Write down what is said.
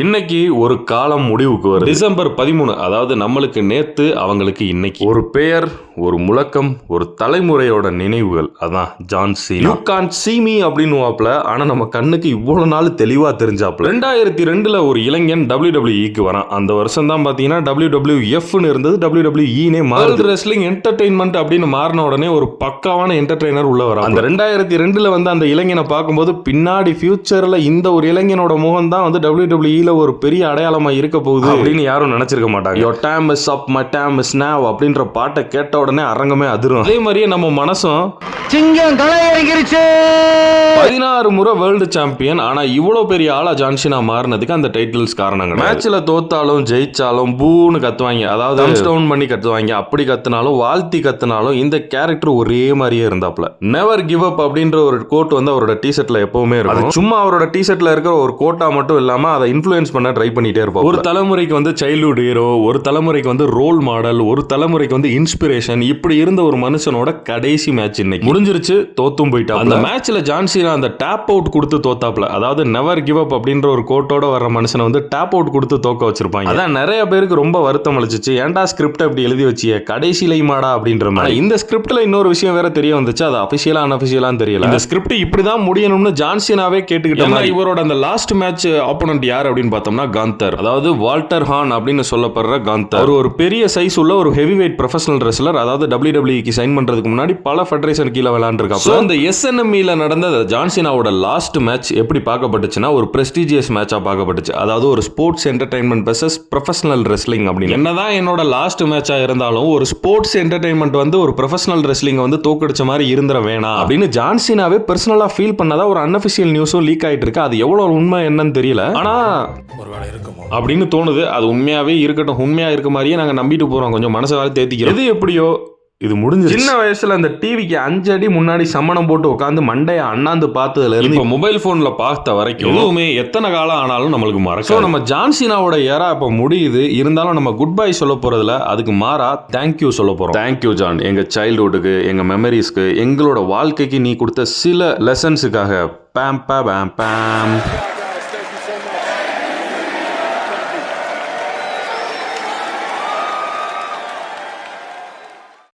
இன்னைக்கு ஒரு காலம் முடிவுக்கு வருது. டிசம்பர் 13, அதாவது நம்மளுக்கு நேத்து, அவங்களுக்கு இன்னைக்கு. ஒரு பெயர், ஒரு முழக்கம், ஒரு தலைமுறையோட நினைவுகள். அதான் John Cena. You can't sea me அப்படின்னு வாப்ல. ஆனா நம்ம கண்ணுக்கு இவ்வளவு நாள் தெளிவா தெரிஞ்சாப்ல. 2002 ஒரு இளைஞன் WWE வரான். அந்த வருஷம் தான் பாத்தீங்கன்னா WWF இருந்தது, WWE வேர்ல்ட் ரெஸ்லிங் என்டர்டெயின்மெண்ட் அப்படின்னு மாறின உடனே ஒரு பக்காவான என்டர்டெய்னர் உள்ள வரான். அந்த 2002 வந்து அந்த இளைஞனை பார்க்கும்போது பின்னாடி ஃபியூச்சர்ல இந்த ஒரு இளைஞனோட முகம் தான் வந்து WWE ஒரு பெரிய அடையாளமா இருக்க போகுது அப்படின்னு யாரும் நினைச்சிருக்க மாட்டாங்க. Your time is up, my time is now அப்படின்ற பாட்டை கேட்ட உடனே அரங்கமே அதிரும். அதே மாதிரியே நம்ம மனசும் சிங்கம் களை இறங்கிருச்சு. 16 முறை வேர்ல்டு சாம்பியன். ஆனா இவ்வளவு பெரிய ஆளா ஜான் சீனா மாறினதுக்கு அந்த டைட்டில்ஸ் காரணங்க. மேட்ச்ல தோத்தாலும் ஜெயிச்சாலும் பூன்னு கத்துவாங்க, அதாவது டவுன் பண்ணி கத்துவாங்க. அப்படி கத்துனாலும் வாழ்த்தி கத்துனாலும் இந்த கேரக்டர் ஒரே மாதிரியே இருந்தாப்ல. நெவர் கிவ் அப் அப்படின்ற ஒரு கோட் வந்து அவரோட டி-ஷர்ட்ல எப்பவுமே இருக்கும். சும்மா அவரோட டி-ஷர்ட்ல இருக்கிற ஒரு கோட்டா மட்டும் இல்லாம அதை இன்ஃப்ளூயன்ஸ் பண்ண ட்ரை பண்ணிட்டே இருப்போம். ஒரு தலைமுறைக்கு வந்து சைல்ட்ஹுட் ஹீரோ, ஒரு தலைமுறைக்கு வந்து ரோல் மாடல், ஒரு தலைமுறைக்கு வந்து இன்ஸ்பிரேஷன். இப்படி இருந்த ஒரு மனுஷனோட கடைசி மேட்ச் இன்னைக்கு முடிஞ்சிருச்சு. தோத்தும் போயிட்டா. அந்த மேட்ச்ல ஜான் சீனா அந்த டேப் அவுட் கொடுத்து தோத்தாப்ல. அதாவது நெவர் கிவ் அப் அப்படின்ற ஒரு கோட்டோட வர மனுஷனை வந்து டேப் அவுட் கொடுத்து தோக்க வச்சிருப்பாங்க. அதான் நிறைய பேருக்கு ரொம்ப வருத்தம் அளிச்சிச்சு. ஏன்டா ஸ்கிரிப்ட் அப்படி எழுதி வச்சிய கடைசியில மாடா அப்படின்ற மாதிரி. இந்த ஸ்கிரிப்ட்ல இன்னொரு விஷயம் வேற தெரிய வந்துச்சு. அது அபிஷியலா அன்அபிஷியலான்னு தெரியல. இந்த ஸ்கிரிப்ட் இப்படிதான் முடியணும்னு ஜான் சீனாவே கேட்டுக்கிட்டாங்க. இவரோட அந்த லாஸ்ட் மேட்ச் ஆப்போனன்ட் யார் அப்படின்னு பார்த்தோம்னா காந்தர், அதாவது வால்டர் ஹான் அப்படின்னு சொல்லப்படுற காந்தர். அவர் ஒரு பெரிய சைஸ் உள்ள ஒரு ஹெவி வெயிட் ப்ரொஃபஷனல் ரெஸ்லர். அதாவது WWE சைன் பண்றதுக்கு முன்னாடி பல ஃபெடரேஷன் கீழ விளையாண்டுருக்காங்க. அந்த SNME நடந்த ஜான் சீனாவோட லாஸ்ட் மேட்ச் எப்படி பார்க்கப்பட்டுச்சுன்னா ஒரு பிரஸ்டீஜியஸ் மேட்சா பார்க்கப்பட்டுச்சு. அதாவது ஒரு sports entertainment versus professional wrestling அப்படின்னு. என்னதான் என்னோட லாஸ்ட் மேட்சா இருந்தாலும் ஒரு ஸ்போர்ட்ஸ் என்டர்டைன்மெண்ட் வந்து ஒரு ப்ரொஃபஷனல் ரெஸ்லிங் வந்து தோக்கடிச்ச மாதிரி இருந்துற வேணாம் அப்படின்னு ஜான் சீனாவே பர்சனலா ஃபீல் பண்ணதா ஒரு அன்அபிஷியல் நியூஸும் லீக் ஆயிட்டு இருக்கு. அது எவ்வளவு உண்மை என்னன்னு தெரியல, ஆனா அப்படின்னு தோணுது. அது உண்மையாவே இருக்கட்டும், உண்மையா இருக்க மாதிரியே நாங்க நம்பிட்டு போறோம். கொஞ்சம் மனசை வேலை தேத்திக்கிறோம். எது எப்படியோ இது முடிஞ்சு. சின்ன வயசுல அந்த டிவிக்கு 5 அடி முன்னாடி சம்மணம் போட்டு உட்காந்து மண்டைய அண்ணாந்து பார்த்ததுல இருந்து இப்ப மொபைல் போன்ல பார்த்த வரைக்கும் எதுவுமே எத்தனை காலம் ஆனாலும் நம்மளுக்கு மறக்கும். நம்ம ஜான் சீனாவோட ஏரா இப்ப முடியுது. இருந்தாலும் நம்ம குட் பை சொல்ல போறதுல அதுக்கு மாறா தேங்க்யூ சொல்ல போறோம். தேங்க்யூ ஜான், எங்க சைல்ட்ஹுட்டுக்கு, எங்க மெமரிஸ்க்கு, எங்களோட வாழ்க்கைக்கு நீ கொடுத்த சில லெசன்ஸுக்காக. பேம் பேம் பேம்.